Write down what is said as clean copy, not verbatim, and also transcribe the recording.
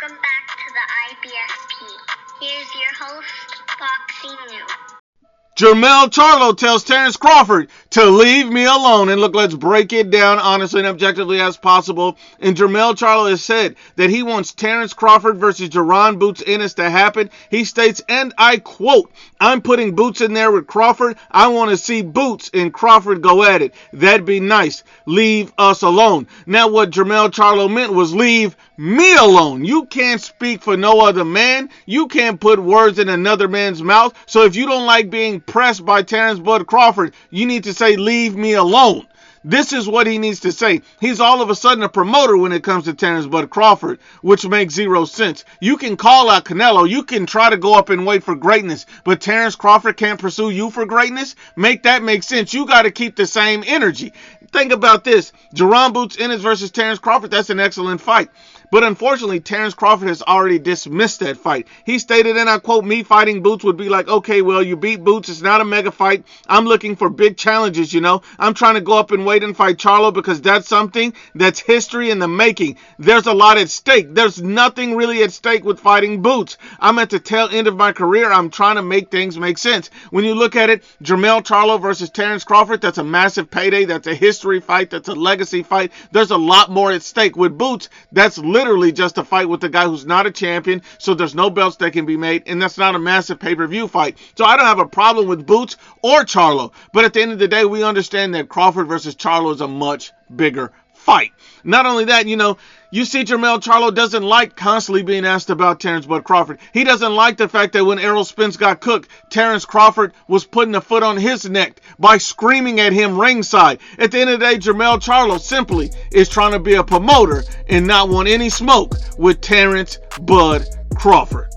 Welcome back to the IBFP. Here's your host, Boxing New. Jermell Charlo tells Terence Crawford to leave me alone. And look, let's break it down honestly and objectively as possible. And Jermell Charlo has said that he wants Terence Crawford versus Jaron Boots Ennis to happen. He states, and I quote, "I'm putting Boots in there with Crawford. I want to see Boots and Crawford go at it. That'd be nice. Leave us alone." Now, what Jermell Charlo meant was leave me alone. You can't speak for no other man. You can't put words in another man's mouth. So if you don't like being pressed by Terence Bud Crawford, you need to say, leave me alone. This is what he needs to say. He's all of a sudden a promoter when it comes to Terence Bud Crawford, which makes zero sense. You can call out Canelo. You can try to go up and wait for greatness, but Terence Crawford can't pursue you for greatness? Make that make sense. You got to keep the same energy. Think about this. Jaron Boots Ennis versus Terence Crawford, that's an excellent fight. But unfortunately, Terence Crawford has already dismissed that fight. He stated, and I quote, "Me fighting Boots would be like, okay, well, you beat Boots. It's not a mega fight. I'm looking for big challenges, you know. I'm trying to go up and wait and fight Charlo because that's something that's history in the making. There's a lot at stake. There's nothing really at stake with fighting Boots. I'm at the tail end of my career. I'm trying to make things make sense." When you look at it, Jermell Charlo versus Terence Crawford, that's a massive payday. That's a history fight. That's a legacy fight. There's a lot more at stake. With Boots, that's literally just a fight with a guy who's not a champion, so there's no belts that can be made, and that's not a massive pay-per-view fight. So I don't have a problem with Boots or Charlo, but at the end of the day, we understand that Crawford versus Charlo is a much bigger fight. Not only that, you see Jermell Charlo doesn't like constantly being asked about Terence Bud Crawford. He doesn't like the fact that when Errol Spence got cooked, Terence Crawford was putting a foot on his neck by screaming at him ringside. At the end of the day, Jermell Charlo simply is trying to be a promoter and not want any smoke with Terence Bud Crawford.